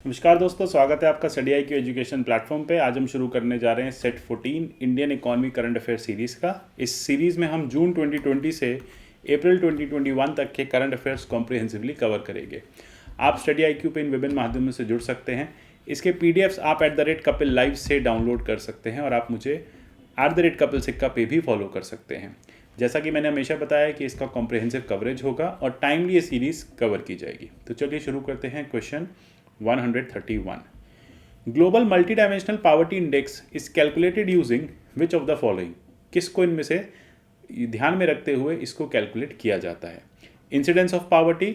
नमस्कार दोस्तों, स्वागत है आपका स्टडी IQ एजुकेशन प्लेटफॉर्म पे। आज हम शुरू करने जा रहे हैं set 14 Indian economy current affair series का। इस सीरीज़ में हम जून 2020 से अप्रैल 2021 तक के करंट अफेयर्स कॉम्प्रिहेंसिवली कवर करेंगे। आप स्टडी IQ पे इन विभिन्न माध्यमों से जुड़ सकते हैं। इसके PDFs आप @कपिल लाइव से डाउनलोड कर सकते हैं और आप मुझे @कपिल सिक्का पे भी फॉलो कर सकते हैं। जैसा कि मैंने हमेशा बताया कि इसका कॉम्प्रिहेंसिव कवरेज होगा और टाइमली ये सीरीज़ कवर की जाएगी। तो चलिए शुरू करते हैं। Question 131. Global Multidimensional Poverty Index is calculated using which of the following? किसको इनमें से ध्यान में रखते हुए इसको कैलकुलेट किया जाता है? Incidence of poverty,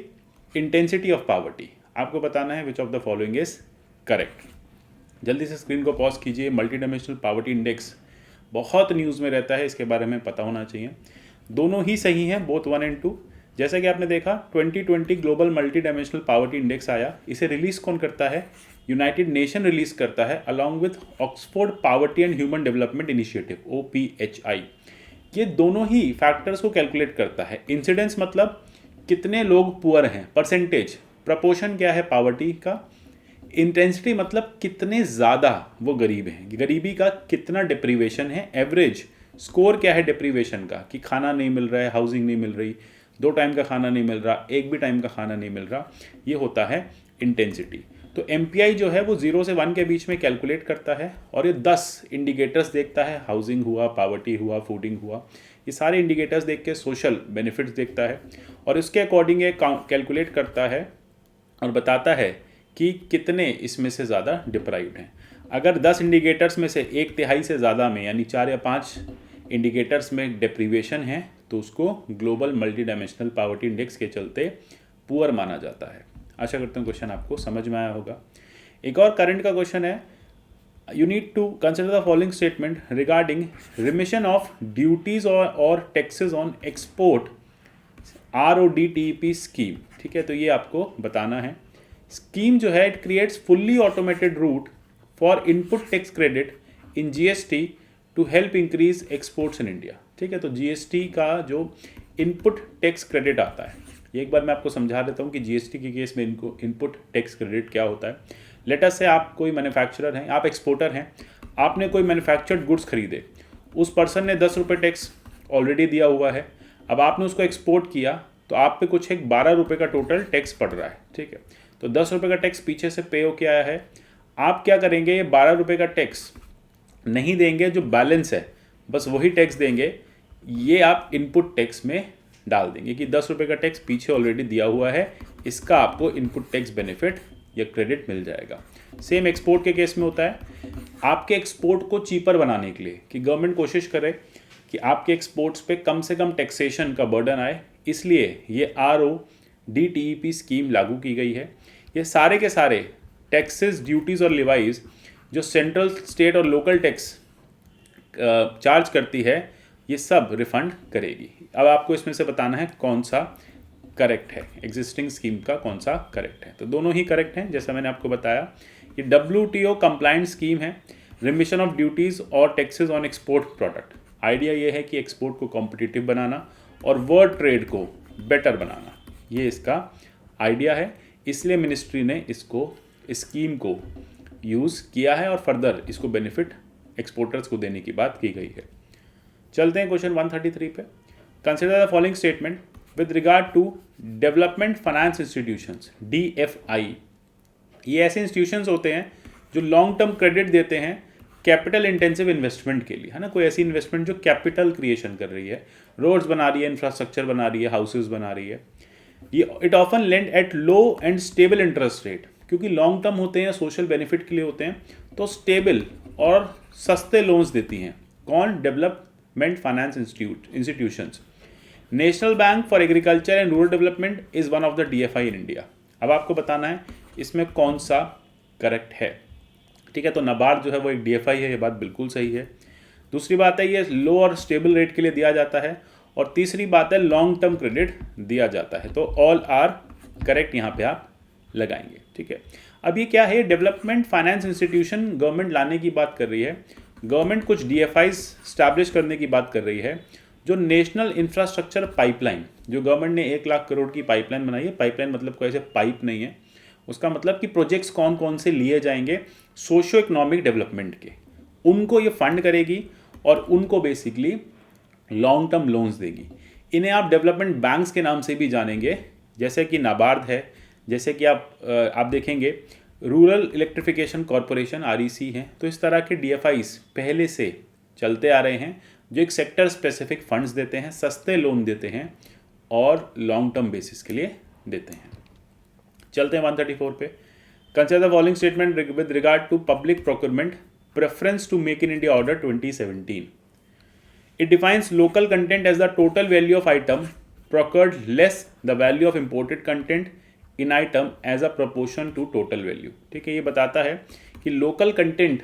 intensity of poverty. आपको बताना है विच of the following is correct. जल्दी से स्क्रीन को पॉज कीजिए। मल्टी डायमेंशनल पावर्टी इंडेक्स बहुत न्यूज़ में रहता है, इसके बारे में पता होना चाहिए। दोनों ही सही हैं, बोथ 1 और 2। जैसा कि आपने देखा 2020 global multi dimensional poverty index आया। इसे रिलीज़ कौन करता है? यूनाइटेड नेशन रिलीज़ करता है along with Oxford poverty and human development initiative OPHI। ये दोनों ही फैक्टर्स को कैलकुलेट करता है। इंसिडेंस मतलब कितने लोग पुअर हैं, परसेंटेज, प्रपोर्शन क्या है पावर्टी का। इंटेंसिटी मतलब कितने ज़्यादा वो गरीब हैं, गरीबी का कितना डिप्रीवेशन है। एवरेज स्कोर क्या है डिप्रीवेशन का, कि खाना नहीं मिल रहा है, हाउसिंग नहीं मिल रही, 2 टाइम का खाना नहीं मिल रहा, एक भी टाइम का खाना नहीं मिल रहा। ये होता है इंटेंसिटी। तो MPI जो है वो 0 से 1 के बीच में कैलकुलेट करता है और ये 10 इंडिकेटर्स देखता है। हाउसिंग हुआ, पावर्टी हुआ, फूडिंग हुआ, ये सारे इंडिकेटर्स देख के सोशल बेनिफिट्स देखता है और इसके अकॉर्डिंग ये कैलकुलेट करता है और बताता है कि कितने इसमें से ज़्यादा डिप्राइव्ड हैं। अगर 10 इंडिकेटर्स में से 1/3 से ज़्यादा में, यानी 4 या 5 इंडिकेटर्स में डिप्रीवेशन है, तो उसको global multi dimensional poverty index के चलते पुअर माना जाता है। आशा करता हूँ क्वेश्चन आपको समझ में आया होगा। एक और करंट का क्वेश्चन है, you need to consider the following statement regarding remission of duties और taxes on export RODTEP scheme. ठीक है, तो ये आपको बताना है। स्कीम जो है it creates fully automated route for input tax credit in GST to help increase exports in India. ठीक है, तो GST का जो इनपुट टैक्स क्रेडिट आता है, ये एक बार मैं आपको समझा देता हूँ कि GST के केस में इनको इनपुट टैक्स क्रेडिट क्या होता है। लेटर से आप कोई मैन्युफैक्चरर हैं, आप एक्सपोर्टर हैं, आपने कोई मैन्युफैक्चर्ड गुड्स खरीदे, उस पर्सन ने 10 रुपये टैक्स ऑलरेडी दिया हुआ है। अब आपने उसको एक्सपोर्ट किया तो आप पे कुछ एक 12 रुपये का टोटल टैक्स पड़ रहा है। ठीक है, तो 10 रुपये का टैक्स पीछे से पे होके आया है। आप क्या करेंगे, ये 12 रुपये का टैक्स नहीं देंगे, जो बैलेंस है बस वही टैक्स देंगे। ये आप इनपुट टैक्स में डाल देंगे कि 10 रुपये का टैक्स पीछे ऑलरेडी दिया हुआ है, इसका आपको इनपुट टैक्स बेनिफिट या क्रेडिट मिल जाएगा। सेम एक्सपोर्ट के केस में होता है। आपके एक्सपोर्ट को चीपर बनाने के लिए कि गवर्नमेंट कोशिश करे कि आपके एक्सपोर्ट्स पे कम से कम टैक्सेशन का बर्डन आए, इसलिए ये RODTEP स्कीम लागू की गई है। ये सारे के सारे टैक्सेस, ड्यूटीज़ और लिवाइज जो सेंट्रल, स्टेट और लोकल टैक्स चार्ज करती है, ये सब रिफंड करेगी। अब आपको इसमें से बताना है कौन सा करेक्ट है, एग्जिस्टिंग स्कीम का कौन सा करेक्ट है। तो दोनों ही करेक्ट हैं, जैसा मैंने आपको बताया। ये WTO कंप्लायंट स्कीम है, रिमिशन ऑफ ड्यूटीज़ और taxes on export product. Idea ये है कि एक्सपोर्ट को कॉम्पिटिटिव बनाना और वर्ल्ड ट्रेड को बेटर बनाना, ये इसका आइडिया है। इसलिए मिनिस्ट्री ने इसको, इस स्कीम को यूज़ किया है और फर्दर इसको बेनिफिट एक्सपोर्टर्स को देने की बात की गई है। चलते हैं क्वेश्चन 133 पे। Consider the following statement with regard to development finance institutions DFI। ये ऐसे इंस्टीट्यूशंस होते हैं जो लॉन्ग टर्म क्रेडिट देते हैं कैपिटल इंटेंसिव इन्वेस्टमेंट के लिए, है ना। कोई ऐसी इन्वेस्टमेंट जो कैपिटल क्रिएशन कर रही है, रोड्स बना रही है, इंफ्रास्ट्रक्चर बना रही है, हाउसेज बना रही है। ये it often lend at low and stable interest rate, क्योंकि लॉन्ग टर्म होते हैं, सोशल बेनिफिट के लिए होते हैं, तो स्टेबल और सस्ते लोन्स देती हैं। कौन? Development finance institutions. National bank for agriculture and rural development is one of the DFI in India. अब आपको बताना है इसमें कौन सा करेक्ट है। ठीक है, तो नाबार्ड जो है वो एक DFI है, ये बात बिल्कुल सही है। दूसरी बात है ये लो और स्टेबल रेट के लिए दिया जाता है, और तीसरी बात है लॉन्ग टर्म क्रेडिट दिया जाता है। तो ऑल आर करेक्ट यहाँ पे आप लगाएंगे। ठीक है, अब ये क्या है, डेवलपमेंट फाइनेंस इंस्टीट्यूशन गवर्नमेंट लाने की बात कर रही है। गवर्नमेंट कुछ DFIs स्टैब्लिश करने की बात कर रही है। जो नेशनल इंफ्रास्ट्रक्चर पाइपलाइन, जो गवर्नमेंट ने 1 लाख करोड़ की पाइपलाइन बनाई है, पाइपलाइन मतलब कोई ऐसे पाइप नहीं है, उसका मतलब कि प्रोजेक्ट्स कौन कौन से लिए जाएंगे सोशियो इकोनॉमिक डेवलपमेंट के, उनको ये फंड करेगी और उनको बेसिकली लॉन्ग टर्म लोन्स देगी। इन्हें आप डेवलपमेंट बैंक्स के नाम से भी जानेंगे, जैसे कि नाबार्ड है, जैसे कि आप देखेंगे रूरल इलेक्ट्रिफिकेशन कॉरपोरेशन REC है। तो इस तरह के DFIs पहले से चलते आ रहे हैं जो एक सेक्टर स्पेसिफिक फंड्स देते हैं, सस्ते लोन देते हैं और लॉन्ग टर्म बेसिस के लिए देते हैं। चलते हैं 134 पे। Consider the following statement with regard to public procurement preference to make in India order 2017। It defines local content as the total value of item procured less the value of imported content in item as a proportion to total value। ठीक है, ये बताता है कि local content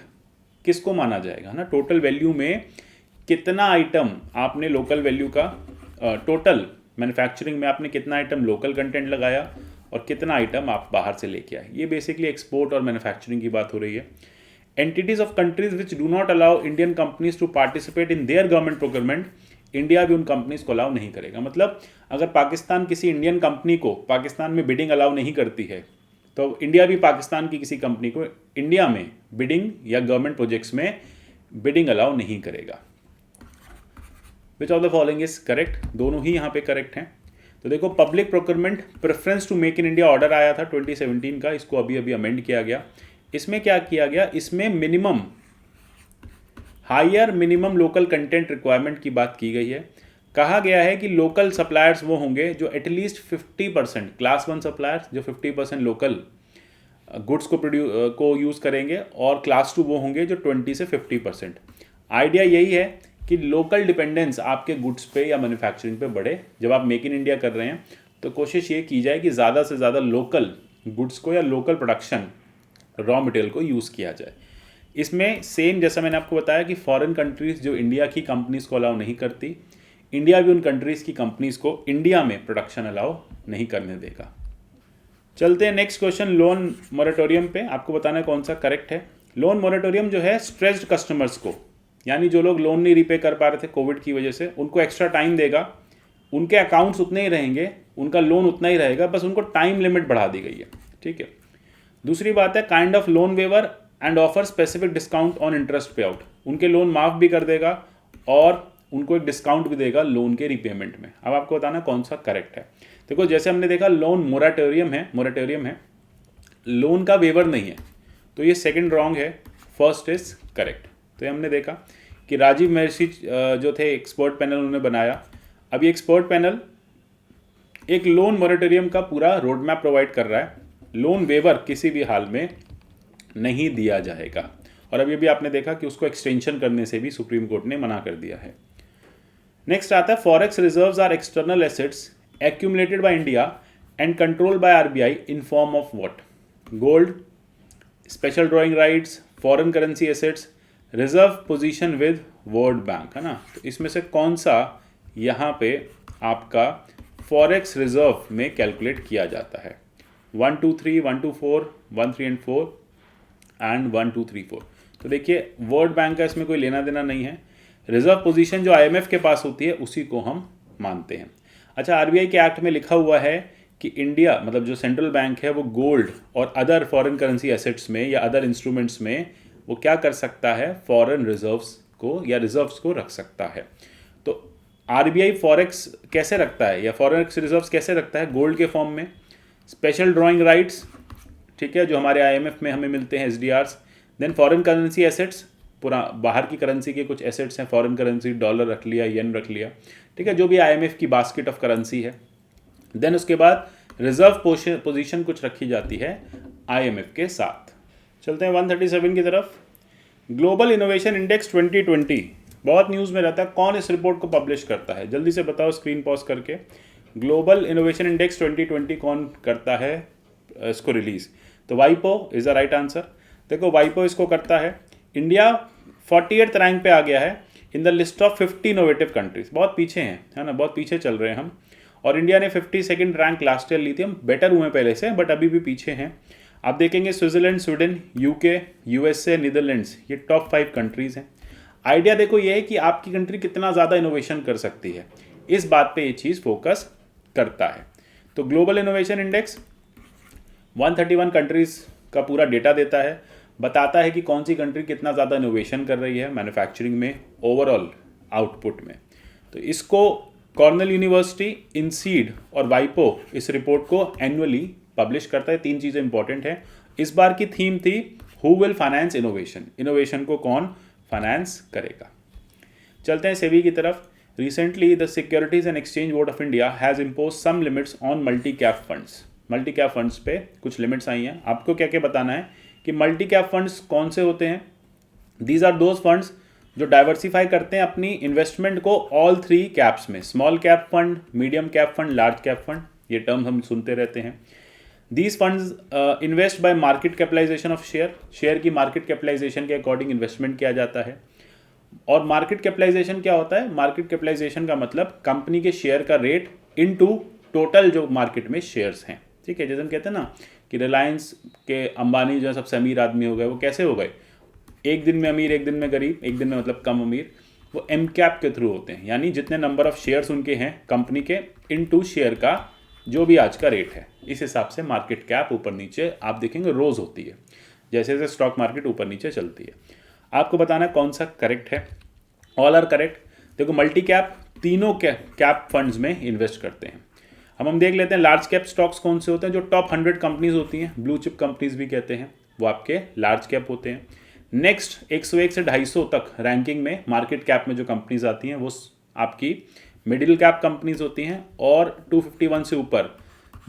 किसको माना जाएगा ना, टोटल वैल्यू में कितना आइटम आपने लोकल वैल्यू का टोटल मैन्युफैक्चरिंग में आपने कितना आइटम लोकल कंटेंट लगाया और कितना आइटम आप बाहर से लेके आए। ये बेसिकली एक्सपोर्ट और मैन्युफैक्चरिंग की बात हो रही है। Entities of countries which do not allow Indian companies to participate in their government procurement, India भी उन कंपनीज को अलाउ नहीं करेगा। मतलब अगर पाकिस्तान किसी इंडियन कंपनी को पाकिस्तान में बिडिंग अलाउ नहीं करती है, तो इंडिया भी पाकिस्तान की किसी कंपनी को इंडिया में बिडिंग या गवर्नमेंट प्रोजेक्ट्स में बिडिंग अलाउ नहीं करेगा। Which of the following is correct? दोनों ही यहाँ पे करेक्ट हैं। तो देखो, public procurement preference to make in India order आया था 2017 का, इसको अभी अभी अमेंड किया गया। इसमें क्या किया गया, इसमें minimum higher minimum local content requirement की बात की गई है। कहा गया है कि लोकल सप्लायर्स वो होंगे जो एटलीस्ट 50%, क्लास 1 सप्लायर्स जो 50% लोकल गुड्स को यूज़ करेंगे, और क्लास 2 वो होंगे जो 20 से 50%। आइडिया यही है कि लोकल डिपेंडेंस आपके गुड्स पे या मैन्युफैक्चरिंग पे बढ़े। जब आप मेक इन इंडिया कर रहे हैं तो कोशिश ये की जाए कि ज़्यादा से ज़्यादा लोकल गुड्स को या लोकल प्रोडक्शन रॉ मटेरियल को यूज़ किया जाए। इसमें सेम जैसा मैंने आपको बताया कि फॉरेन कंट्रीज़ जो इंडिया की कंपनीज़ को अलाउ नहीं करती, इंडिया भी उन कंट्रीज़ की कंपनीज़ को इंडिया में प्रोडक्शन अलाउ नहीं करने देगा। चलते हैं नेक्स्ट क्वेश्चन, लोन मोरेटोरियम पे। आपको बताना है कौन सा करेक्ट है। लोन मोरेटोरियम जो है स्ट्रेस्ड कस्टमर्स को, यानी जो लोग लोन नहीं रीपे कर पा रहे थे कोविड की वजह से, उनको एक्स्ट्रा टाइम देगा। उनके अकाउंट्स उतने ही रहेंगे, उनका लोन उतना ही रहेगा, बस उनको टाइम लिमिट बढ़ा दी गई है। ठीक है। दूसरी बात है kind of loan waiver and offer specific discount on interest pay out. उनके लोन माफ भी कर देगा और उनको एक डिस्काउंट भी देगा लोन के रीपेमेंट में। अब आपको बताना कौन सा करेक्ट है। देखो, जैसे हमने देखा लोन मोरेटोरियम है, लोन का वेवर नहीं है, तो ये सेकंड रॉन्ग है, फर्स्ट इज करेक्ट। तो ये हमने देखा कि राजीव महर्षि जो थे एक्सपर्ट पैनल उन्होंने बनाया। अब ये एक्सपर्ट पैनल एक लोन मोरेटोरियम का पूरा रोड मैप प्रोवाइड कर रहा है। लोन वेवर किसी भी हाल में नहीं दिया जाएगा। और अब ये भी आपने देखा कि उसको एक्सटेंशन करने से भी सुप्रीम कोर्ट ने मना कर दिया है। नेक्स्ट आता है forex reserves are external assets accumulated by India and controlled by RBI in form of what? Gold, special drawing rights, foreign currency assets, reserve position with World Bank, है ना। तो इसमें से कौन सा यहाँ पे आपका फॉरेक्स रिजर्व में कैलकुलेट किया जाता है? 1 2 3 1 2 4 1 3 एंड 4 एंड 1 2 3 4। तो देखिए, वर्ल्ड बैंक का इसमें कोई लेना देना नहीं है। रिजर्व पोजीशन जो IMF के पास होती है उसी को हम मानते हैं। अच्छा, RBI के एक्ट में लिखा हुआ है कि इंडिया मतलब जो सेंट्रल बैंक है वो गोल्ड और अदर फॉरेन करेंसी एसेट्स में या अदर इंस्ट्रूमेंट्स में वो क्या कर सकता है, फॉरेन रिजर्व्स को या रिजर्व्स को रख सकता है। तो RBI फॉरेक्स कैसे रखता है या फॉरेक्स रिजर्व्स कैसे रखता है? गोल्ड के फॉर्म में, स्पेशल ड्रॉइंग राइट्स, ठीक है, जो हमारे IMF में हमें मिलते हैं SDRs। Then foreign currency assets, पूरा बाहर की करेंसी के कुछ एसेट्स हैं, फॉरेन करेंसी, डॉलर रख लिया, येन रख लिया, ठीक है, जो भी IMF की बास्केट ऑफ करेंसी है। देन उसके बाद रिजर्व पोजीशन कुछ रखी जाती है IMF के साथ। चलते हैं 137 की तरफ। ग्लोबल इनोवेशन इंडेक्स 2020 बहुत न्यूज़ में रहता है। कौन इस रिपोर्ट को पब्लिश करता है? जल्दी से बताओ स्क्रीन पॉज करके। ग्लोबल इनोवेशन इंडेक्स 2020 कौन करता है इसको रिलीज? तो वाइपो इज़ द राइट आंसर। देखो, वाइपो इसको करता है। इंडिया 48th रैंक पे आ गया है in the list of 50 innovative countries. बहुत पीछे हैं, है ना, बहुत पीछे चल रहे हैं हम। और इंडिया ने 52nd रैंक लास्ट ईयर ली थी। हम बेटर हुए पहले से, बट अभी भी पीछे हैं। आप देखेंगे Switzerland, Sweden, UK, USA, Netherlands, ये टॉप 5 कंट्रीज़ हैं। आइडिया देखो ये है कि आपकी कंट्री कितना ज़्यादा इनोवेशन कर सकती है, इस बात पे ये चीज़ फोकस करता है। तो ग्लोबल इनोवेशन इंडेक्स 131 कंट्रीज़ का पूरा डेटा देता है, बताता है कि कौन सी कंट्री कितना ज़्यादा इनोवेशन कर रही है मैन्युफैक्चरिंग में, ओवरऑल आउटपुट में। तो इसको कॉर्नेल यूनिवर्सिटी, इनसीड और वाइपो इस रिपोर्ट को एनुअली पब्लिश करता है। 3 चीज़ें इंपॉर्टेंट हैं। इस बार की थीम थी who will finance innovation, innovation को कौन फाइनेंस करेगा। चलते हैं सेबी की तरफ। Recently the securities and exchange board of India has impose some limits on multi cap funds. Multi cap funds पे कुछ लिमिट्स आई हैं। आपको क्या क्या बताना है कि मल्टी कैप फंड्स कौन से होते हैं। दीज आर दोज फंड्स जो डाइवर्सिफाई करते हैं अपनी इन्वेस्टमेंट को ऑल 3 कैप्स में, small cap fund, medium cap fund, large cap fund, ये टर्म हम सुनते रहते हैं। These funds invest by market capitalisation of share, share की मार्केट कैपिटलाइजेशन के अकॉर्डिंग इन्वेस्टमेंट किया जाता है। और मार्केट कैपिटलाइजेशन क्या होता है? मार्केट कैपिटलाइजेशन का मतलब कंपनी के शेयर का रेट इनटू टोटल जो मार्केट में शेयर्स हैं, ठीक है। जैसे हम कहते हैं ना कि रिलायंस के अंबानी जो सबसे अमीर आदमी हो गए, वो कैसे हो गए? एक दिन में अमीर, एक दिन में गरीब, एक दिन में मतलब कम अमीर। वो एम कैप के थ्रू होते हैं, यानी जितने नंबर ऑफ शेयर्स उनके हैं कंपनी के इनटू शेयर का जो भी आज का रेट है, इस हिसाब से मार्केट कैप ऊपर नीचे आप देखेंगे रोज होती है, जैसे जैसे स्टॉक मार्केट ऊपर नीचे चलती है। आपको बताना कौन सा करेक्ट है। All are correct. देखो मल्टी कैप तीनों कैप फंड्स में इन्वेस्ट करते हैं। अब हम देख लेते हैं लार्ज कैप स्टॉक्स कौन से होते हैं। जो टॉप 100 कंपनीज होती हैं, ब्लू चिप कंपनीज भी कहते हैं, वो आपके लार्ज कैप होते हैं। नेक्स्ट 101 से 250 तक रैंकिंग में मार्केट कैप में जो कंपनीज आती हैं वो आपकी मिडिल कैप कंपनीज होती हैं। और 251 से ऊपर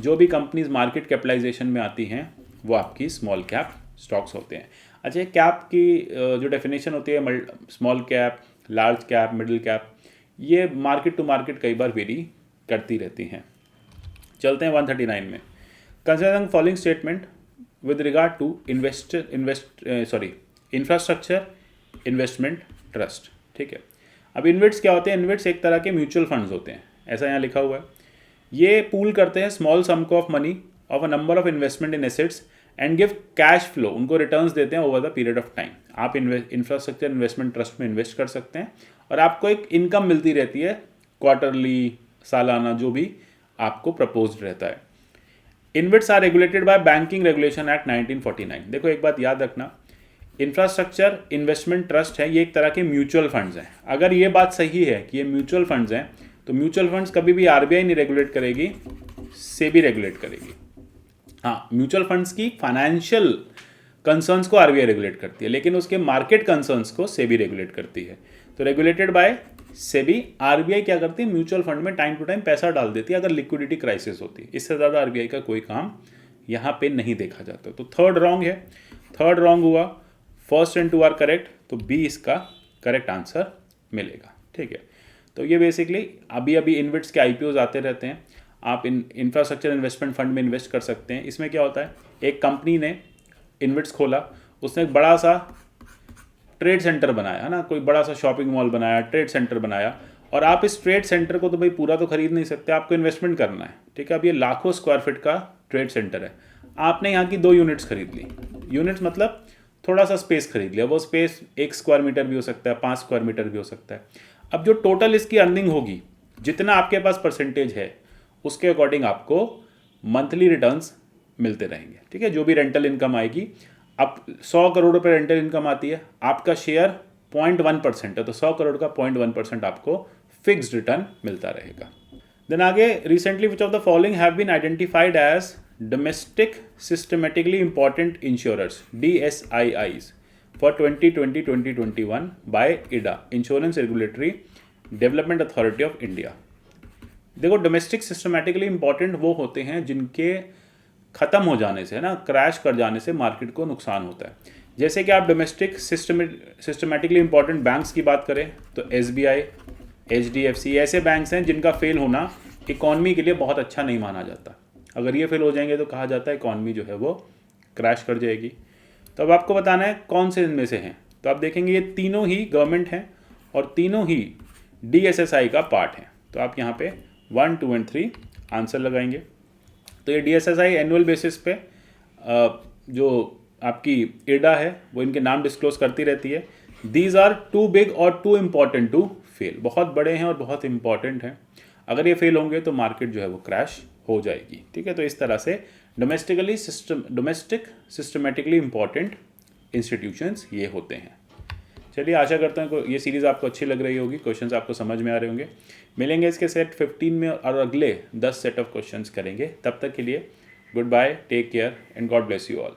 जो भी कंपनीज मार्केट कैपिटलाइजेशन में आती हैं वो आपकी स्मॉल कैप स्टॉक्स होते हैं। अच्छा, कैप की जो डेफिनेशन होती है, small cap, large cap, middle cap, ये मार्केट टू मार्केट कई बार वेरी करती रहती हैं। चलते हैं 139 में। Considering following statement with regard to infrastructure investment trust, ठीक है। अब इन्वेट्स क्या होते हैं? इन्वेट्स एक तरह के म्यूचुअल फंड्स होते हैं, ऐसा यहाँ लिखा हुआ है। ये पूल करते हैं small sum of money of a number of investment in assets and give cash flow, उनको रिटर्न्स देते हैं over the period of time. आप इंफ्रास्ट्रक्चर इन्वेस्टमेंट ट्रस्ट में इन्वेस्ट कर सकते हैं और आपको एक इनकम मिलती रहती है क्वार्टरली, सालाना, जो भी आपको प्रपोज्ड रहता है। Invests are regulated by banking regulation act 1949। देखो एक बात याद रखना, इंफ्रास्ट्रक्चर इन्वेस्टमेंट ट्रस्ट है, ये एक तरह के म्यूचुअल फंड्स हैं। अगर ये बात सही है कि ये म्यूचुअल फंड्स हैं, तो म्यूचुअल फंड्स कभी भी आरबीआई नहीं रेगुलेट करेगी, सेबी रेगुलेट करेगी। हाँ, म्यूचुअल फंड्स की फाइनेंशियल कंसर्न्स को आरबीआई रेगुलेट करती है, लेकिन उसके मार्केट कंसर्न्स को सेबी रेगुलेट करती है। तो रेगुलेटेड बाय सेबी। आरबीआई क्या करती है? म्यूचुअल फंड में टाइम टू टाइम पैसा डाल देती है अगर लिक्विडिटी क्राइसिस होती है। इससे ज़्यादा आरबीआई का कोई काम यहाँ पे नहीं देखा जाता। तो थर्ड रॉन्ग है, थर्ड रॉन्ग हुआ। फर्स्ट एंड 2 आर करेक्ट, तो बी इसका करेक्ट आंसर मिलेगा, ठीक है। तो ये बेसिकली अभी अभी इन्वेट्स के आईपीओज आते रहते हैं, आप इंफ्रास्ट्रक्चर इन्वेस्टमेंट फंड में इन्वेस्ट कर सकते हैं। इसमें क्या होता है, एक कंपनी ने इन्वेट्स खोला, उसने एक बड़ा सा ट्रेड सेंटर बनाया है ना, कोई बड़ा सा शॉपिंग मॉल बनाया, ट्रेड सेंटर बनाया, और आप इस ट्रेड सेंटर को तो भाई पूरा तो खरीद नहीं सकते, आपको इन्वेस्टमेंट करना है, ठीक है। अब ये लाखों स्क्वायर फीट का ट्रेड सेंटर है, आपने यहाँ की 2 यूनिट्स खरीद ली। यूनिट्स मतलब थोड़ा सा स्पेस खरीद लिया, वो स्पेस 1 स्क्वायर मीटर भी हो सकता है, 5 स्क्वायर मीटर भी हो सकता है। अब जो टोटल इसकी अर्निंग होगी, जितना आपके पास परसेंटेज है, उसके अकॉर्डिंग आपको मंथली रिटर्न्स मिलते रहेंगे, ठीक है। जो भी रेंटल इनकम आएगी, अब 100 करोड़ रुपए रेंटल इनकम आती है, आपका शेयर 0.1% है, तो 100 करोड़ का 0.1% आपको फिक्स्ड रिटर्न मिलता रहेगा। देन आगे, recently which of the following have been identified as domestic systemically important insurers DSIIs for 2020-2021 by IRDA, insurance regulatory development authority of India. देखो, डोमेस्टिक सिस्टमेटिकली इंपॉर्टेंट वो होते हैं जिनके ख़त्म हो जाने से, ना, क्रैश कर जाने से मार्केट को नुकसान होता है। जैसे कि आप डोमेस्टिक सिस्टमेटिकली इंपॉर्टेंट बैंक्स की बात करें तो SBI, HDFC ऐसे बैंक्स हैं जिनका फेल होना इकॉनमी के लिए बहुत अच्छा नहीं माना जाता। अगर ये फेल हो जाएंगे तो कहा जाता है इकॉनमी जो है वो क्रैश कर जाएगी। तो अब आपको बताना है कौन से इनमें से हैं। तो आप देखेंगे ये तीनों ही गवर्नमेंट हैं और तीनों ही DSSI का पार्ट हैं। तो आप यहाँ पे 1, 2 और 3 आंसर लगाएंगे। तो ये DSSI एनुअल बेसिस पे जो आपकी IRDA है वो इनके नाम डिस्क्लोज करती रहती है। दीज आर टू बिग और टू इम्पॉर्टेंट टू फेल, बहुत बड़े हैं और बहुत इंपॉर्टेंट हैं। अगर ये फेल होंगे तो मार्केट जो है वो क्रैश हो जाएगी। ठीक है, तो इस तरह से डोमेस्टिक सिस्टमेटिकली इम्पॉर्टेंट इंस्टीट्यूशंस ये होते हैं। चलिए, आशा करता हूँ ये सीरीज़ आपको अच्छी लग रही होगी, क्वेश्चंस आपको समझ में आ रहे होंगे। मिलेंगे इसके सेट 15 में और अगले 10 सेट ऑफ क्वेश्चंस करेंगे। तब तक के लिए goodbye, take care and God bless you all.